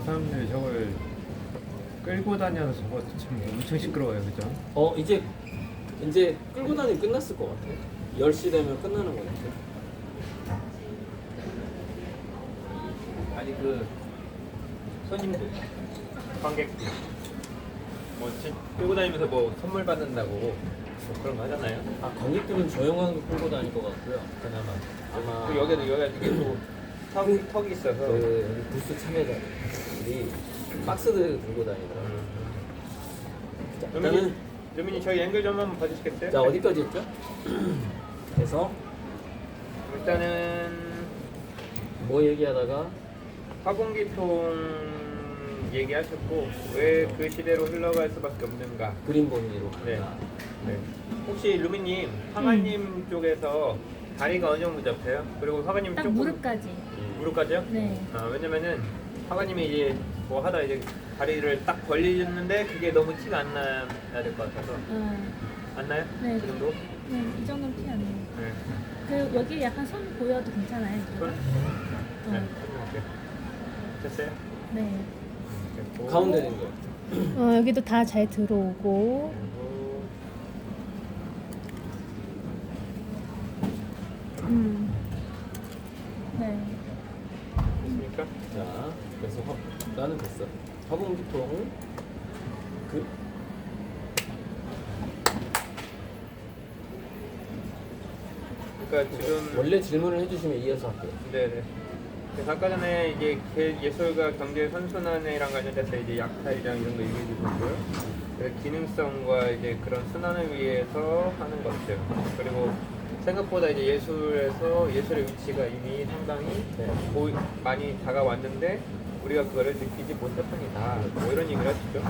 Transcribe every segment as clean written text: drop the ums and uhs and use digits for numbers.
사람들이 저걸 끌고 다녀서 저거 참 엄청 시끄러워요, 그죠? 이제 끌고 다니면 끝났을 것 같아. 10시 되면 끝나는 것 같아. 아니 그 손님들, 관객들 뭐 끌고 다니면서 뭐 선물 받는다고 뭐 그런 거 하잖아요. 관객들은 조용하게 끌고 다닐 것 같고요. 그나마 아마 그 여기가 되게 또 턱이 있어서 여기 부스 참여자들이 박스들 들고 다니더라고요. 일단은 루민이 저희 연결 좀 한번 봐주시겠어요? 자 어디까지 했죠? 그래서 일단은 뭐 얘기하다가 화공기통 얘기하셨고 왜 그 시대로 흘러갈 수밖에 없는가. 그림 본위로 네. 네. 혹시 루미님, 화가님 쪽에서 다리가 어느 정도 잡혀요? 그리고 화가님 딱 조금 무릎까지. 무릎까지요? 네. 왜냐면은 화가님이 이제 뭐 하다 이제 다리를 딱 벌리셨는데 그게 너무 티가 안 나야 될 것 같아서. 안 나요? 네. 그 정도? 네, 이 정도는 티 안 나요. 네. 그 여기 약간 손 보여도 괜찮아요. 손? 어. 네. 이렇게. 됐어요? 네. 됐고. 가운데 된 거예요. 여기도 다 잘 들어오고. 그리고 네. 됐습니까? 자 그래서 나는 됐어. 화공기통 그러니까 지금 원래 질문을 해주시면 이어서 할게요. 네네. 그래서 아까 전에 이제 예술과 경제 선순환이랑 관련돼서 이제 약탈이랑 이런 거 얘기해 주셨고요. 그래서 기능성과 이제 그런 순환을 위해서 하는 것들. 그리고 생각보다 이제 예술에서 예술의 위치가 이미 상당히 많이 다가왔는데 우리가 그거를 느끼지 못했습니다. 뭐 이런 얘기를 하시죠.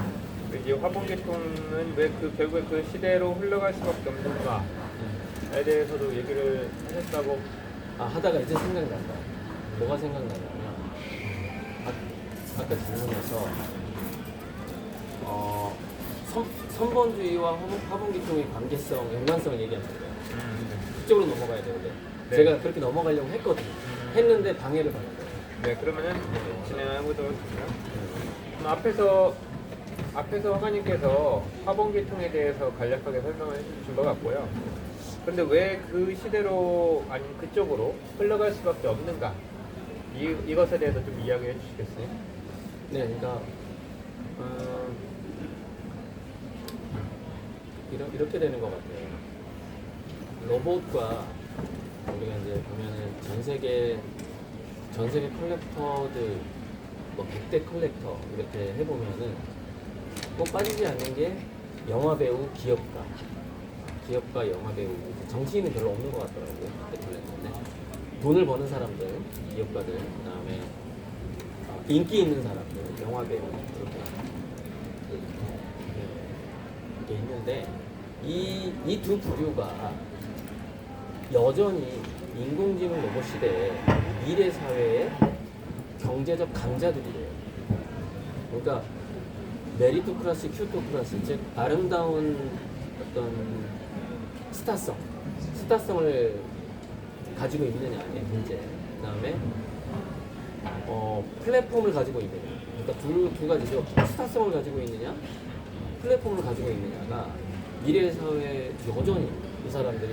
이제 화봉계통은 왜 결국에 그 시대로 흘러갈 수밖에 없는가에 대해서도 얘기를 하셨다고. 하다가 이제 생각난다. 뭐가 생각나냐면 아까 질문에서 선본주의와 화분기통의 관계성, 연관성을 얘기하셨어요. 그쪽으로 넘어가야 되는데 네. 제가 그렇게 넘어가려고 했거든요. 했는데 방해를 받은 거예요. 네, 그러면은 진행해보도록 하겠습니다. 앞에서 화가님께서 화봉계통에 대해서 간략하게 설명을 해주신 것 같고요. 그런데 왜 그 시대로 아니면 그쪽으로 흘러갈 수밖에 없는가? 이것에 대해서 좀 이야기해 주시겠어요? 네, 그러니까 이렇게 되는 것 같아요. 로봇과 우리가 이제 보면은 전 세계 컬렉터들 뭐 100대 컬렉터 이렇게 해보면은 꼭 빠지지 않는 게 영화 배우, 기업가, 영화 배우, 정치인은 별로 없는 것 같더라고요. 100대 컬렉터인데 돈을 버는 사람들, 기업가들, 그다음에 인기 있는 사람들, 영화 배우 이렇게 있는데 이 두 부류가 여전히 인공지능 로봇 시대에 미래 사회의 경제적 강자들이래요. 그러니까 메리토크라시, 큐토크라시, 즉 아름다운 어떤 스타성을 가지고 있느냐의 문제. 그다음에 플랫폼을 가지고 있느냐. 그러니까 두 가지죠. 스타성을 가지고 있느냐, 플랫폼을 가지고 있느냐가 미래 사회에 여전히 이 사람들이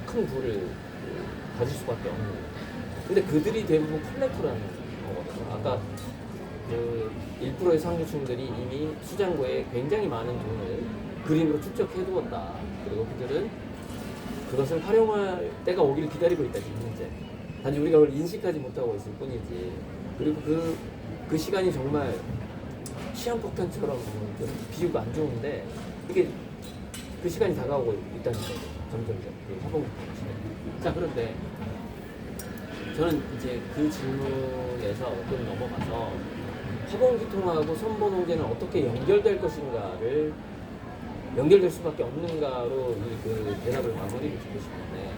큰 부를 가질 수밖에 없는 거예요. 근데 그들이 대부분 컬렉터라는 거거든요. 아까 그 1%의 상류층들이 이미 수장고에 굉장히 많은 돈을 그림으로 축적해 두었다. 그리고 그들은 그것을 활용할 때가 오기를 기다리고 있다. 지금 현재. 단지 우리가 그걸 인식하지 못하고 있을 뿐이지. 그리고 그 시간이 정말 시한폭탄처럼 좀 비유가 안 좋은데 이게 그 시간이 다가오고 있다는 거죠. 점점점. 화공기통 시대. 자, 그런데 저는 이제 그 질문에서 좀 넘어가서 화공기통하고 선본홍제는 어떻게 연결될 것인가를 연결될 수밖에 없는가로 그 대답을 마무리를 짓고 싶은데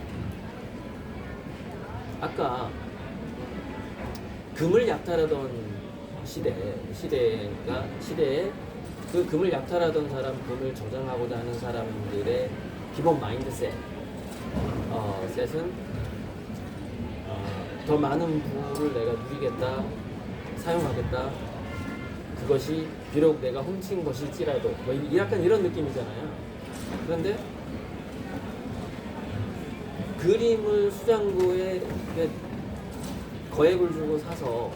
아까 금을 약탈하던 시대에 그 금을 약탈하던 사람, 금을 저장하고자 하는 사람들의 기본 마인드셋, 셋은 더 많은 부를 내가 누리겠다, 사용하겠다, 그것이 비록 내가 훔친 것일지라도 뭐 약간 이런 느낌이잖아요. 그런데 그림을 수장고에 거액을 주고 사서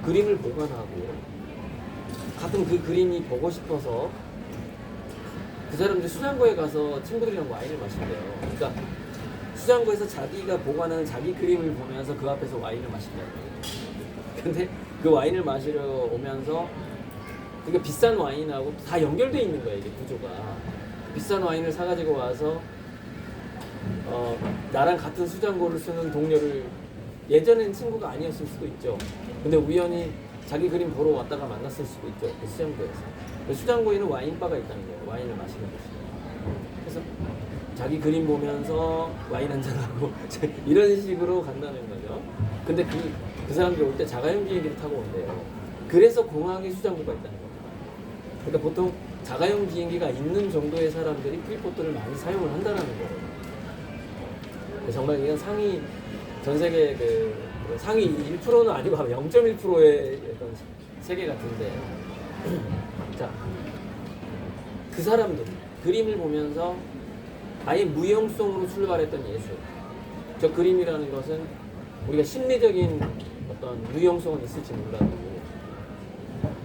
그림을 보관하고 가끔 그 그림이 보고 싶어서 그 사람들이 수장고에 가서 친구들이랑 와인을 마신대요. 그러니까 수장고에서 자기가 보관하는 자기 그림을 보면서 그 앞에서 와인을 마신대요. 근데 그 와인을 마시러 오면서 그게 비싼 와인하고 다 연결돼 있는 거예요, 이게 구조가. 비싼 와인을 사가지고 와서 나랑 같은 수장고를 쓰는 동료를 예전엔 친구가 아니었을 수도 있죠. 근데 우연히 자기 그림 보러 왔다가 만났을 수도 있죠. 그 수장고에서. 그 수장고에는 와인바가 있다는 거예요. 와인을 마시는 곳이. 그래서 자기 그림 보면서 와인 한잔하고 이런 식으로 간다는 거죠. 근데 그 사람들이 올 때 자가용 비행기를 타고 온대요. 그래서 공항에 수장고가 있다는 겁니다. 그러니까 보통 자가용 비행기가 있는 정도의 사람들이 프리포트를 많이 사용을 한다는 거예요. 정말 이건 상위 전 세계 그 상위 1%는 아니고 0.1%의 어떤 세계 같은데 자, 그 사람들 그림을 보면서 아예 무용성으로 출발했던 예술. 저 그림이라는 것은 우리가 심리적인 어떤 유용성은 있을지 몰라도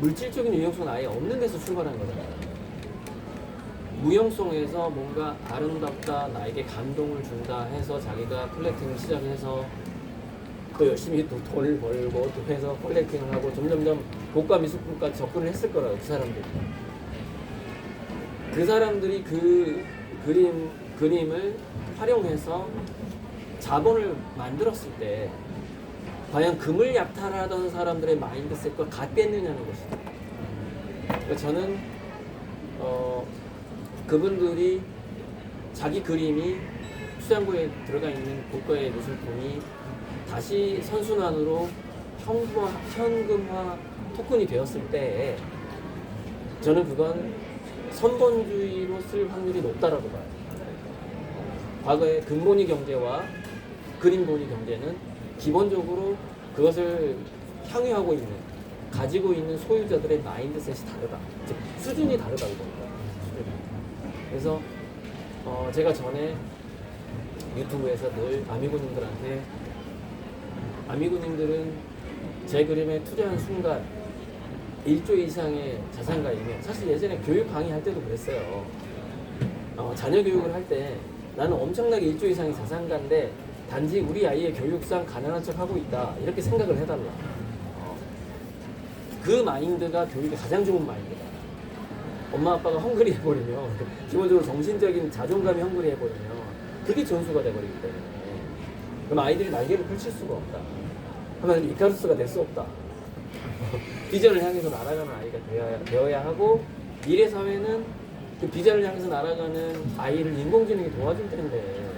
물질적인 유용성은 아예 없는 데서 출발한 거잖아요. 무용성에서 뭔가 아름답다, 나에게 감동을 준다 해서 자기가 컬렉팅을 시작해서 또 열심히 또 돈을 벌고 또 해서 컬렉팅을 하고 점점점 고가 미술품까지 접근을 했을 거라고 그 사람들이 그 그림을 활용해서 자본을 만들었을 때 과연 금을 약탈하던 사람들의 마인드셋과 같겠느냐는 것이죠. 그러니까 저는 그분들이 자기 그림이 수장고에 들어가 있는 고가의 미술품이 다시 선순환으로 현금화 토큰이 되었을 때 저는 그건 선본주의로 쓸 확률이 높다라고 봐요. 과거의 금본위 경제와 그림본위 경제는 기본적으로 그것을 향유하고 있는, 가지고 있는 소유자들의 마인드셋이 다르다. 즉 수준이 다르다고 봅니다. 그래서 제가 전에 유튜브에서 늘 아미고님들은 제 그림에 투자한 순간 1조 이상의 자산가이며 사실 예전에 교육 강의할 때도 그랬어요. 자녀 교육을 할 때 나는 엄청나게 1조 이상의 자산가인데 단지 우리 아이의 교육상 가난한 척 하고 있다 이렇게 생각을 해달라. 그 마인드가 교육의 가장 좋은 마인드다. 엄마 아빠가 헝그리 해버리면 기본적으로 정신적인 자존감이 헝그리 해버리면 그게 전수가 돼버리기 때문에 그럼 아이들이 날개를 펼칠 수가 없다. 하면 이카루스가 될 수 없다. 비전을 향해서 날아가는 아이가 되어야 하고 미래 사회는 그 비전을 향해서 날아가는 아이를 인공지능이 도와줄 텐데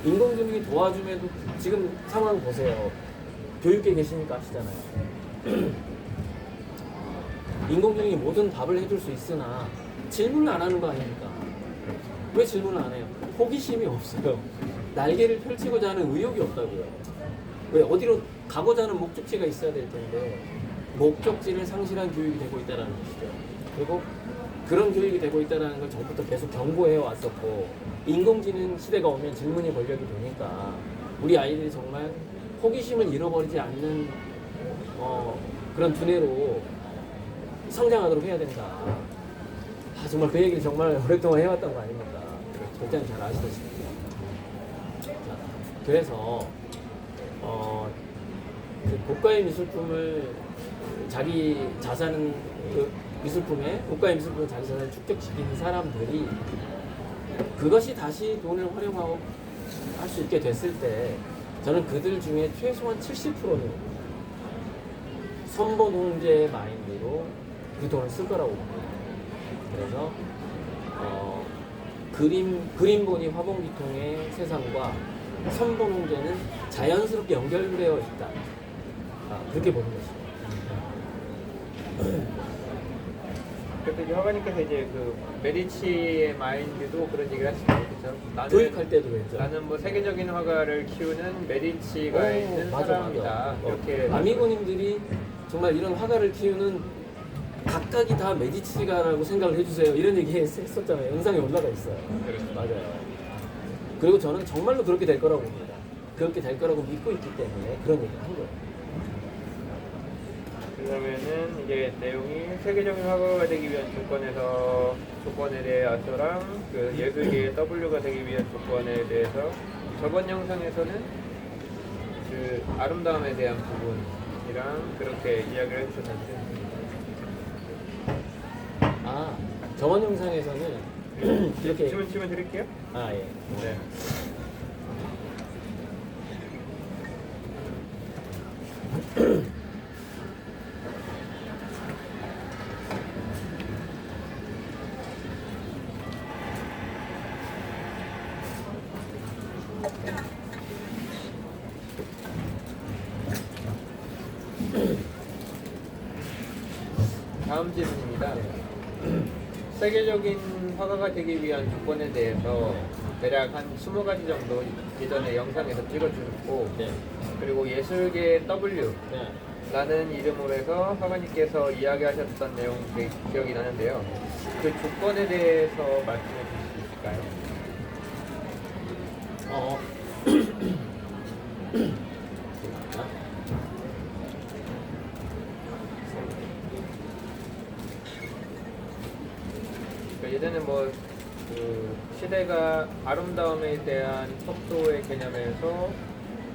인공지능이 도와줌에도 지금 상황 보세요. 교육계 계시니까 아시잖아요. 인공지능이 모든 답을 해줄 수 있으나 질문을 안 하는 거 아닙니까? 왜 질문을 안 해요? 호기심이 없어요. 날개를 펼치고자 하는 의욕이 없다고요. 왜 어디로 가고자 하는 목적지가 있어야 될 텐데 목적지를 상실한 교육이 되고 있다는 것이죠. 그리고 그런 교육이 되고 있다는 걸 전부터 계속 경고해 왔었고 인공지능 시대가 오면 질문이 권력이 되니까 우리 아이들이 정말 호기심을 잃어버리지 않는 그런 두뇌로 성장하도록 해야 된다. 정말 그 얘기를 정말 오랫동안 해왔던 거 아닙니까? 절대는 잘 아시다시피. 그래서 그 고가의 미술품을 자기 자산은 그 미술품에 고가의 미술품을 자기 자산을 축적시키는 사람들이 그것이 다시 돈을 활용하고 할 수 있게 됐을 때 저는 그들 중에 최소한 70%는 선본홍제의 마인드로 그 돈을 쓸 거라고 봅니다. 그래서 그림본이 화본기통의 세상과 선본홍제는 자연스럽게 연결되어 있다. 그렇게 보는 것입니다. 그때 이제 화가님께서 이제 그 메디치의 마인드도 그런 얘기를 하시잖아요, 그렇죠? 교육할 때도 그랬죠. 나는 뭐 세계적인 화가를 키우는 메디치가 있는 맞아, 사람이다. 맞아. 이렇게 아미고님들이 정말 이런 화가를 키우는 각각이 다 메디치가라고 생각을 해주세요. 이런 얘기 했었잖아요. 영상에 올라가 있어요. 그렇죠. 맞아요. 그리고 저는 정말로 그렇게 될 거라고 봅니다. 그렇게 될 거라고 믿고 있기 때문에 그런 얘기를 한 거예요. 그러면은 이제 내용이 세계적인 화가가 되기 위한 조건에 대해서랑 그 예술계의 W가 되기 위한 조건에 대해서 저번 영상에서는 그 아름다움에 대한 부분이랑 그렇게 이야기를 해주셨는데 아, 저번 영상에서는 이렇게 질문 드릴게요. 아 예. 네. 다음 질문입니다. 세계적인 화가가 되기 위한 조건에 대해서 대략 한 20가지 정도 예전에 영상에서 찍어주셨고 네. 그리고 예술계 W 네. 라는 이름으로 해서 화가님께서 이야기하셨던 내용 기억이 나는데요. 그 조건에 대해서 말씀해 주실 수 있을까요? 그러니까 예전에 그 시대가 아름다움에 대한 속도의 개념에서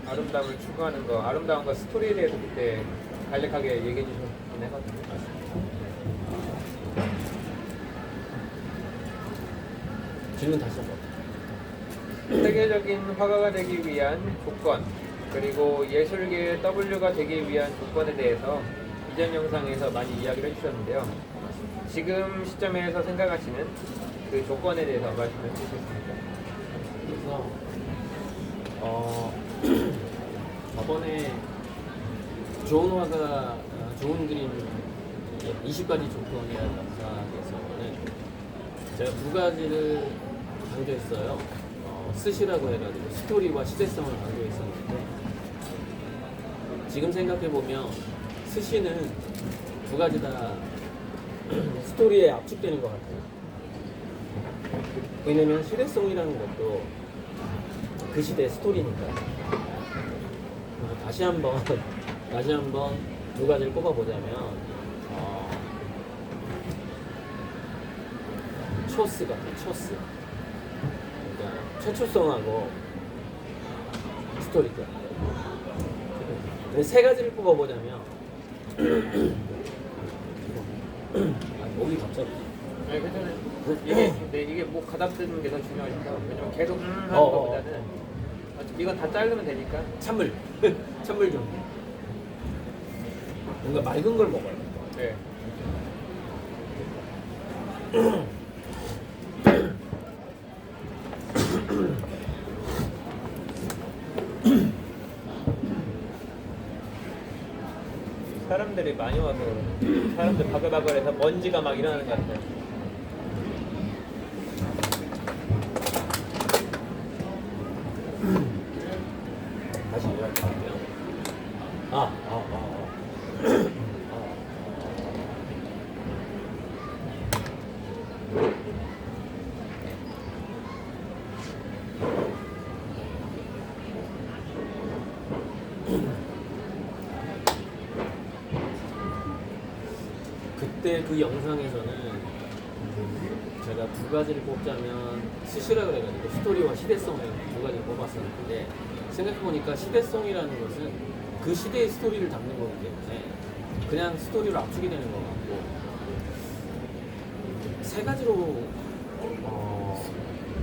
아름다움을 추구하는 거, 아름다움과 스토리에 대해서 그때 간략하게 얘기해 주셨긴 해가지고. 질문 다시 한번. 세계적인 화가가 되기 위한 조건, 그리고 예술계의 W가 되기 위한 조건에 대해서 이전 영상에서 많이 이야기를 해주셨는데요. 지금 시점에서 생각하시는 그 조건에 대해서 말씀해 주시겠습니까? 그래서 저번에 좋은 화가 좋은 그림 20가지 조건이라는 영상에서는 제가 두 가지를 강조했어요. 스시라고 해가지고 스토리와 시대성을 강조했었는데 지금 생각해보면 스시는 두 가지 다 스토리에 압축되는 것 같아요. 왜냐면 시대성이라는 것도 그 시대의 스토리니까. 다시 한번 두 가지를 꼽아보자면 초스 같아요. 초스. 그러니까 최초성하고 스토리죠. 근데 세 가지를 꼽아보자면 목이 갑자기. 네, 괜찮아요. 이게 목 가다듬는 게 더 중요하니까. 왜냐면 계속 하는 것보다는 이건 다 자르면 되니까. 찬물 좀. 뭔가 맑은 걸 먹어요. 네. 사람들이 많이 와서 사람들 바글바글해서 먼지가 막 일어나는 것 같아요. 다시 이야기할게요. 그때 그 영상에서는 제가 두 가지를 꼽자면 스시라 그래가지고 스토리와 시대성을 두 가지를 꼽았었는데 생각해보니까 시대성이라는 것은 그 시대의 스토리를 담는 거기 때문에 그냥 스토리로 압축이 되는 것 같고 세 가지로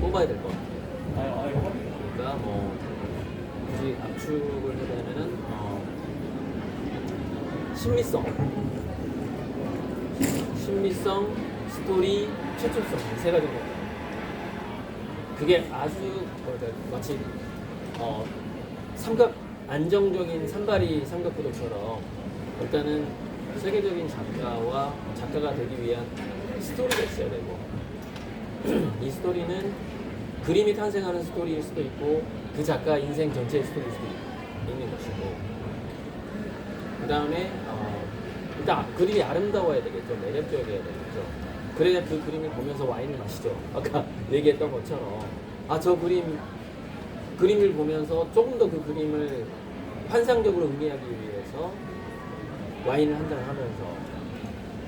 꼽아야 될 것 같아요. 그러니까 뭐 굳이 압축을 하자면은 신미성, 스토리, 최초성 세 가지인 것 같아요. 그게 아주 마치 안정적인 산발이 삼각구도처럼 일단은 세계적인 작가가 되기 위한 스토리가 있어야 되고 이 스토리는 그림이 탄생하는 스토리일 수도 있고 그 작가 인생 전체의 스토리일 수도 있는 것이고 그 다음에 일단 그림이 아름다워야 되겠죠. 매력적이어야 되겠죠. 그래야 그 그림을 보면서 와인을 마시죠. 아까 얘기했던 것처럼 저 그림을 보면서 조금 더 그 그림을 환상적으로 의미하기 위해서 와인을 한잔 하면서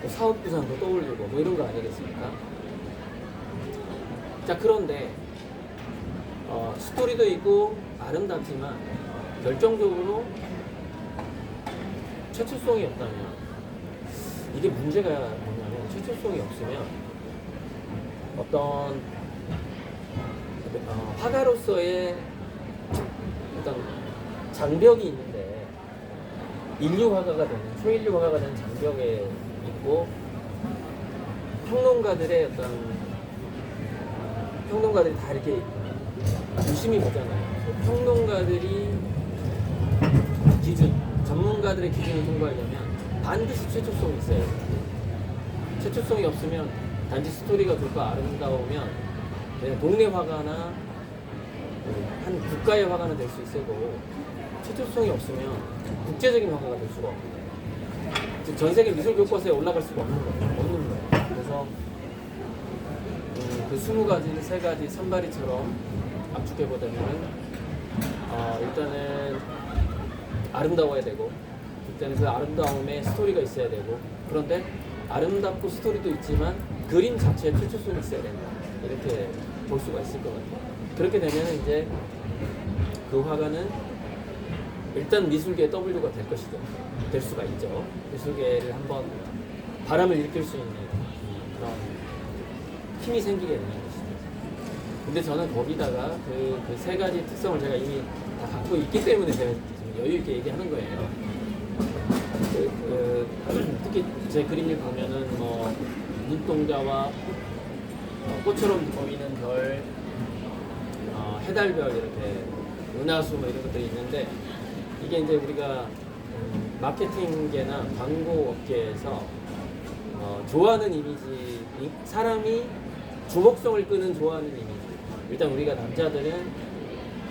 뭐 사업부상도 떠올리고 뭐 이런 거 아니겠습니까? 자, 그런데 스토리도 있고 아름답지만 결정적으로 최초성이 없다면 이게 문제가 뭐냐면 최초성이 없으면 어떤 화가로서의 어떤 장벽이 있는데 인류 화가가 되는 초인류 화가가 되는 장벽에 있고 평론가들의 평론가들이 다 이렇게 유심히 보잖아요. 평론가들이 전문가들의 기준을 통과하려면 반드시 최초성이 있어야 돼요. 최초성이 없으면 단지 스토리가 좋고 아름다우면 그냥 동네 화가나 한 국가의 화가는 될 수 있어도 최초성이 없으면 국제적인 화가가 될 수가 없는 거예요. 즉 전 세계 미술 교과서에 올라갈 수가 없는 거예요. 그래서 그 20가지, 3가지 선발이처럼 압축해보자면 일단은 아름다워야 되고 일단은 그 아름다움에 스토리가 있어야 되고 그런데 아름답고 스토리도 있지만 그림 자체에 최초성이 있어야 된다. 이렇게 볼 수가 있을 것 같아요. 그렇게 되면 이제 그 화가는 일단 미술계의 W가 될 것이죠. 될 수가 있죠. 미술계를 한번 바람을 일으킬 수 있는 그런 힘이 생기게 되는 것이죠. 근데 저는 거기다가 그 3가지 특성을 제가 이미 다 갖고 있기 때문에 제가 지금 여유 있게 얘기하는 거예요. 특히 제 그림을 보면은 뭐 눈동자와 꽃처럼 보이는 별, 해달별 이렇게 은하수 뭐 이런 것들이 있는데 이게 이제 우리가 마케팅계나 광고 업계에서 좋아하는 이미지, 사람이 주목성을 끄는 좋아하는 이미지. 일단 우리가 남자들은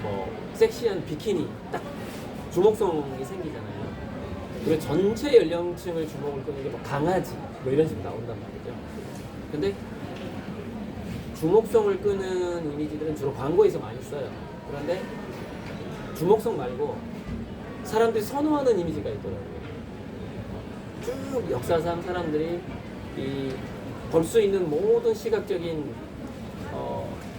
뭐 섹시한 비키니 딱 주목성이 생기잖아요. 그리고 전체 연령층을 주목을 끄는 게 뭐 강아지 뭐 이런 식으로 나온단 말이죠. 근데 주목성을 끄는 이미지들은 주로 광고에서 많이 써요. 그런데 주목성 말고 사람들이 선호하는 이미지가 있더라고요. 쭉 역사상 사람들이 볼 수 있는 모든 시각적인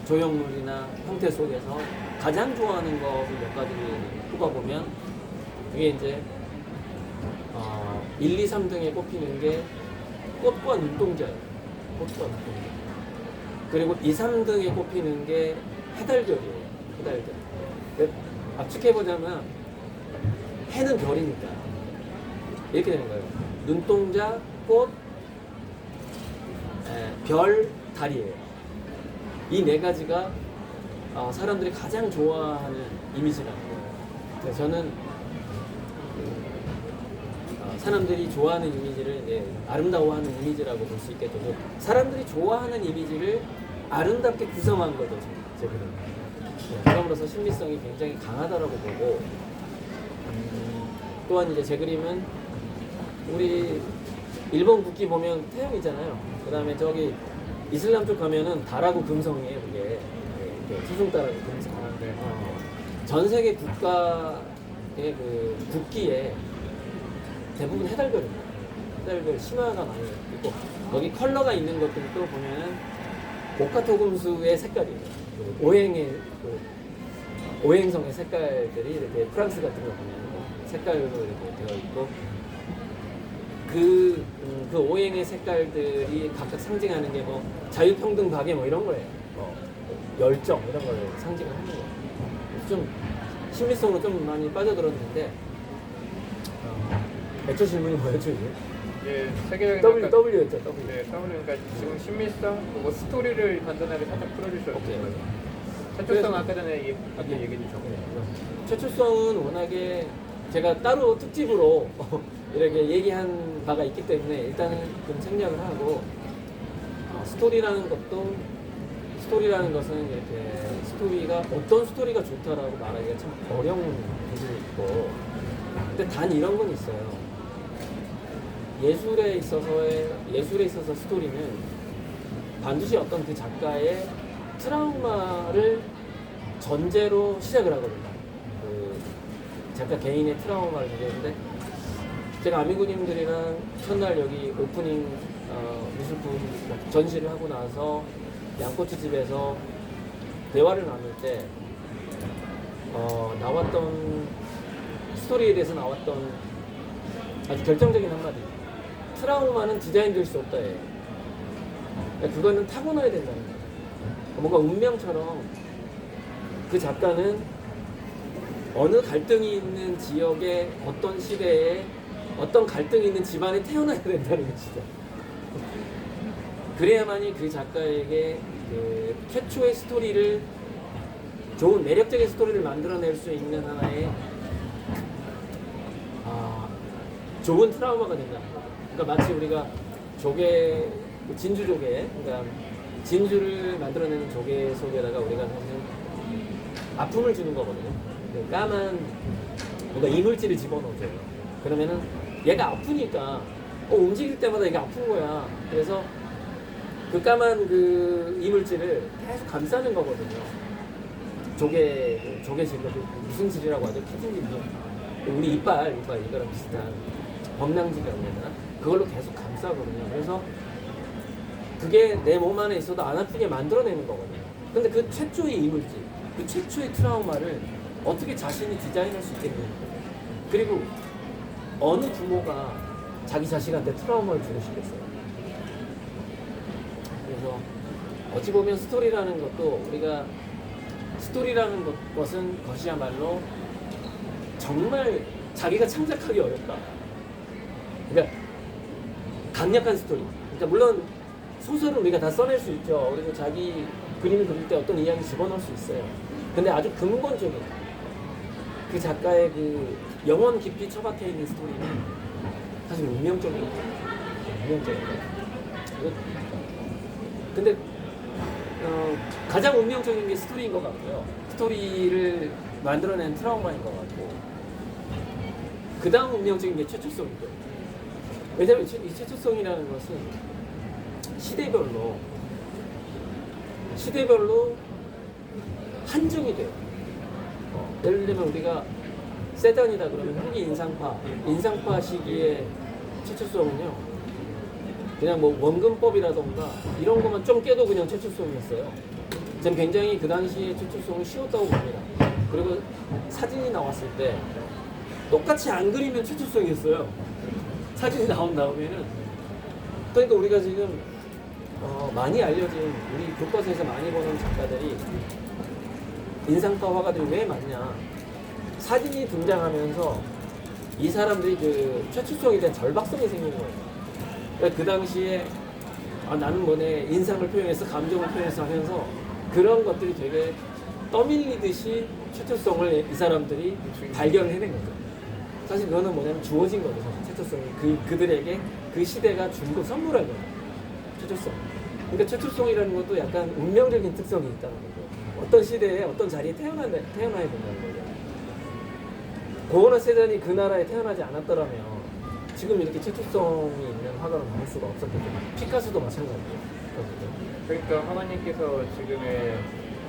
조형물이나 형태 속에서 가장 좋아하는 것을 몇 가지를 꼽아보면 그게 이제 1, 2, 3등에 꼽히는 게 꽃과 눈동자예요. 꽃과 눈동자. 그리고 2, 3등에 꼽히는 게 해달별이에요. 해달별. 압축해보자면 해는 별이니까 이렇게 되는 거예요. 눈동자, 꽃, 별, 달이에요. 이 4가지가 사람들이 가장 좋아하는 이미지라는 거예요. 그래서 저는 사람들이 좋아하는 이미지를 아름다워하는 이미지라고 볼 수 있겠죠. 사람들이 좋아하는 이미지를 아름답게 구성한 거죠. 제 그림. 그럼으로써 신비성이 굉장히 강하다라고 보고 또한 이제 제 그림은 우리 일본 국기 보면 태양이잖아요. 그 다음에 저기 이슬람 쪽 가면은 달하고 금성이에요. 그게 수중달하고 금성. 전 세계 국가의 그 국기에 대부분 해달별입니다. 해달별 심화가 많이 있고 거기 컬러가 있는 것들도 보면은 모카토금수의 색깔이에요. 오행성의 색깔들이 이렇게 프랑스 같은 거 보면 색깔로 이렇게 되어 있고 그 오행의 색깔들이 각각 상징하는 게 뭐 자유평등 박애 뭐 이런 거예요. 열정 이런 걸 상징을 하는 거예요. 좀 심리성으로 좀 많이 빠져들었는데 애초 질문이 뭐였죠 이게? 예, 세계적인 W였죠. W. 네, 그러니까 지금 신미성, 뭐 스토리를 간단하게 살짝 풀어주셔도 오케이. 돼요. 최초성 아까 전에 얘기해 주셨고. 최초성은 워낙에 제가 따로 특집으로 이렇게 얘기한 바가 있기 때문에 일단은 좀 생략을 하고 스토리라는 것은 이렇게 스토리가 어떤 스토리가 좋다라고 말하기가 참 어려운 부분이 있고 근데 단 이런 건 있어요. 예술에 있어서 스토리는 반드시 어떤 그 작가의 트라우마를 전제로 시작을 하거든요. 그 작가 개인의 트라우마를 얘기했는데 제가 아미구님들이랑 첫날 여기 오프닝 미술품 전시를 하고 나서 양꼬치집에서 대화를 나눌 때 나왔던 스토리에 대해서 나왔던 아주 결정적인 한마디. 트라우마는 디자인될 수 없다. 그러니까 그거는 타고나야 된다는 거예요. 뭔가 운명처럼 그 작가는 어느 갈등이 있는 지역의 어떤 시대에 어떤 갈등이 있는 집안에 태어나야 된다는 것이죠. 그래야만이 그 작가에게 그 최초의 스토리를 좋은 매력적인 스토리를 만들어낼 수 있는 하나의 좋은 트라우마가 된다. 그러니까 마치 우리가 조개, 진주 조개, 그러니까 진주를 만들어내는 조개 속에다가 우리가 사실 아픔을 주는 거거든요. 그 까만 뭔가 이물질을 집어넣어줘요. 그러면은 얘가 아프니까 움직일 때마다 얘가 아픈 거야. 그래서 그 까만 그 이물질을 계속 감싸는 거거든요. 조개질, 무슨 질이라고 하죠? 키팅질. 우리 이빨 이거랑 비슷한 범랑질이라고 해야 되나? 그걸로 계속 감싸거든요. 그래서 그게 내 몸 안에 있어도 안 아프게 만들어내는 거거든요. 근데 그 최초의 이물질, 그 최초의 트라우마를 어떻게 자신이 디자인할 수 있겠느냐. 그리고 어느 부모가 자기 자식한테 트라우마를 주고 싶겠어요. 그래서 어찌 보면 스토리라는 것도 우리가 스토리라는 것이야말로 정말 자기가 창작하기 어렵다. 그러니까 강력한 스토리. 그러니까 물론 소설은 우리가 다 써낼 수 있죠. 그리고 자기 그림을 그릴 때 어떤 이야기 집어넣을 수 있어요. 근데 아주 근본적인 그 작가의 그 영혼 깊이 처박혀 있는 스토리는 사실 운명적인 거예요. 근데 가장 운명적인 게 스토리인 것 같고요. 스토리를 만들어낸 트라우마인 것 같고 그 다음 운명적인 게 최초성인 거예요. 왜냐하면 이 최초성이라는 것은 시대별로 한정이 돼요. 예를 들면 우리가 세단이다 그러면 후기 인상파 시기의 최초성은요, 그냥 뭐 원근법이라던가 이런 것만 좀 깨도 그냥 최초성이었어요. 저는 굉장히 그 당시에 최초성을 쉬웠다고 봅니다. 그리고 사진이 나왔을 때 똑같이 안 그리면 최초성이었어요. 사진이 나온 다음에는. 그러니까 우리가 지금 많이 알려진 우리 교과서에서 많이 보는 작가들이 인상파 화가들이 왜 많냐. 사진이 등장하면서 이 사람들이 그 최초성에 대한 절박성이 생긴 거예요. 그러니까 그 당시에 나는 뭐네 인상을 표현해서 감정을 표현해서 하면서 그런 것들이 되게 떠밀리듯이 최초성을 이 사람들이 발견해낸 거죠. 사실 그거는 뭐냐면 주어진 거죠. 최초성이 그들에게 그 시대가 준 거 선물한 거죠. 최초성. 그러니까 최초성이라는 것도 약간 운명적인 특성이 있다는 거죠. 어떤 시대에 어떤 자리에 태어나야 된다는 거죠. 고어나 세잔이 그 나라에 태어나지 않았더라면 지금 이렇게 최초성이 있는 화가로 나올 수가 없었거든요. 피카소도 마찬가지예요. 그러니까 화가님께서 지금의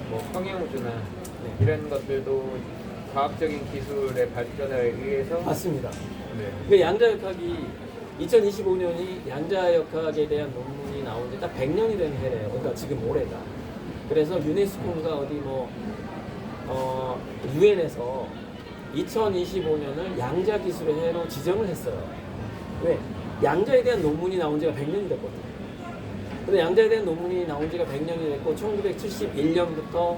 뭐 평행우주나 이런 것들도 과학적인 기술의 발전에 의해서 맞습니다. 네. 그 양자역학이 2025년이 양자역학에 대한 논문이 나온 지 딱 100년이 된 해래요. 그러니까 지금 올해가. 그래서 유네스코가 어디 유엔에서 2025년을 양자 기술의 해로 지정을 했어요. 왜? 양자에 대한 논문이 나온 지가 100년이 됐거든요. 근데 양자에 대한 논문이 나온 지가 100년이 됐고 1971년부터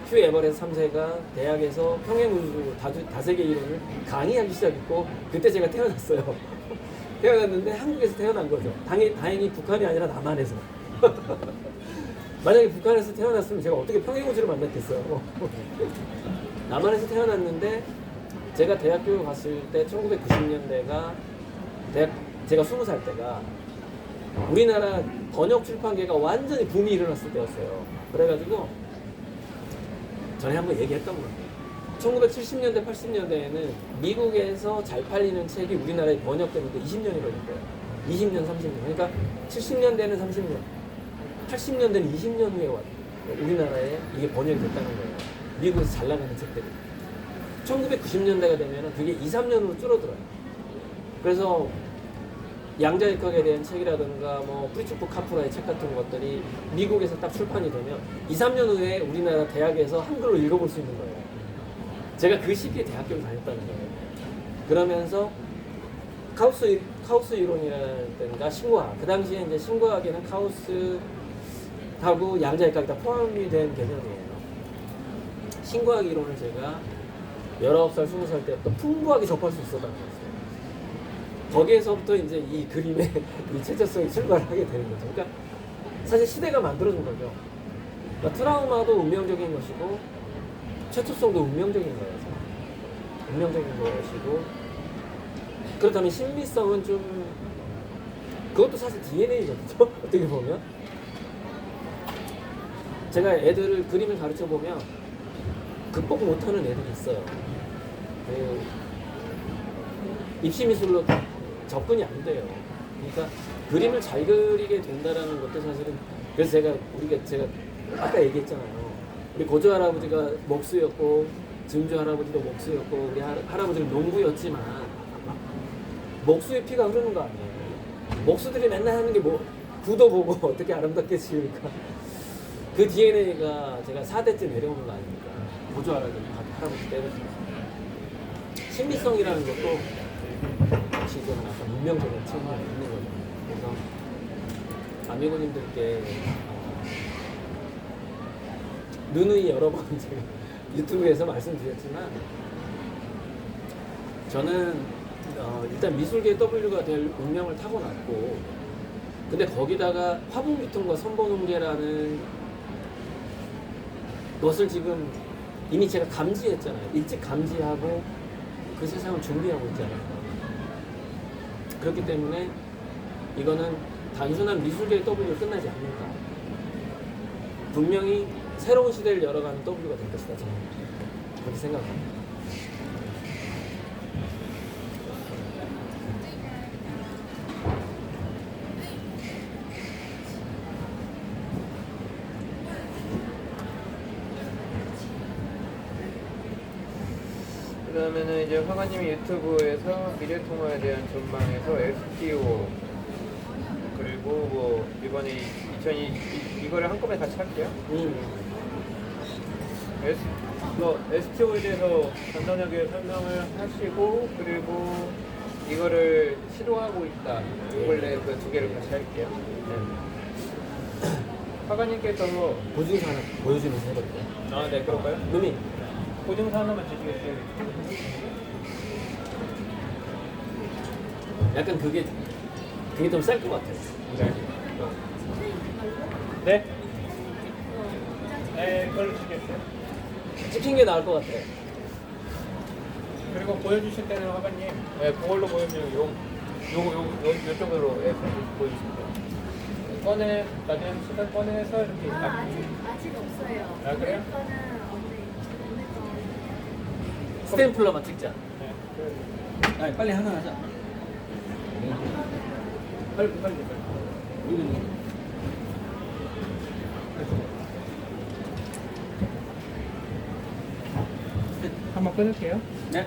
휴 에버레스 3세가 대학에서 평행우주 다세계 이론을 강의하기 시작했고 그때 제가 태어났어요. 태어났는데 한국에서 태어난 거죠. 다행히 북한이 아니라 남한에서. 만약에 북한에서 태어났으면 제가 어떻게 평행우주를 만났겠어요. 남한에서 태어났는데 제가 대학교 갔을 때 1990년대가 제가 20살 때가 우리나라 번역 출판계가 완전히 붐이 일어났을 때였어요. 그래가지고 전에 한번 얘기했던 것 같아요. 1970년대, 80년대에는 미국에서 잘 팔리는 책이 우리나라에 번역되는데 20년이 걸릴 거예요. 20년, 30년. 그러니까 70년대는 30년, 80년대는 20년 후에 우리나라에 이게 번역이 됐다는 거예요. 미국에서 잘 나가는 책들이. 1990년대가 되면 그게 2, 3년으로 줄어들어요. 그래서 양자역학에 대한 책이라든가 뭐 프리츠프 카프라의 책 같은 것들이 미국에서 딱 출판이 되면 2, 3년 후에 우리나라 대학에서 한글로 읽어볼 수 있는 거예요. 제가 그 시기에 대학교를 다녔다는 거예요. 그러면서 카우스 이론이라든가 신과학, 그 당시에 이제 신과학에는 카우스하고 양자역학이 다 포함이 된 개념이에요. 신과학 이론을 제가 19살, 20살 때부터 풍부하게 접할 수 있었다는 거예요. 거기에서부터 이제 이 그림의 이 체제성이 출발을 하게 되는 거죠. 그러니까 사실 시대가 만들어준 거죠. 그러니까 트라우마도 운명적인 것이고 최초성도 운명적인 거예요. 운명적인 것이고 그렇다면 심미성은 좀 그것도 사실 DNA거든요. 어떻게 보면 제가 애들을 그림을 가르쳐 보면 극복 못하는 애들이 있어요. 그 입시미술로 접근이 안 돼요. 그러니까 그림을 잘 그리게 된다라는 것도 사실은 그래서 제가 아까 얘기했잖아요. 우리 고조 할아버지가 목수였고 증조 할아버지도 목수였고 우리 할아버지는 농부였지만 목수의 피가 흐르는 거 아니에요. 목수들이 맨날 하는 게 뭐 구도 보고 어떻게 아름답게 지을까. 그 DNA가 제가 4대째 내려오는 거 아닙니까? 고조 할아버지 때부터. 심미성이라는 것도 역시 좀 약간 운명적인 측면이 있는 거죠. 그래서 아미고님들께 누누이 여러 번 제가 유튜브에서 말씀드렸지만 저는 일단 미술계 W가 될 운명을 타고났고 근데 거기다가 화분기통과 선본홍계라는 것을 지금 이미 제가 감지했잖아요. 일찍 감지하고 그 세상을 준비하고 있잖아요. 그렇기 때문에 이거는 단순한 미술계의 W로 끝나지 않는다. 분명히 새로운 시대를 열어가는 W가 될 것이다. 저는 그렇게 생각합니다. 그 다음에는 이제 화가님이 유튜브에서 미래통화에 대한 전망에서 STO 그리고 뭐 이번에 2020 이거를 한꺼번에 같이 할게요. STO에 대해서 간단하게 설명을 하시고 그리고 이거를 시도하고 있다. 원래 그 두 개를 같이 할게요. 네. 화가님께서 보증서 하나 보여주면서 해볼게요. 아, 네, 그럴까요? 루미 보증서 하나만 주시겠어요? 약간 그게 좀 쌀 것 같아요. 네. 네? 네, 그걸로 주시겠어요? 찍힌 게 나을 것 같아요. 그리고 보여주실 때는 화가님, 네, 그걸로 보여주면 요쪽으로 보여주시면 돼요. 나중에 시간 꺼내서 이렇게. 아직 없어요. 아, 그래요? 스탬플러만 찍자. 네. 아니, 빨리 하나 하자. 빨리. 한번 끊을게요. 네.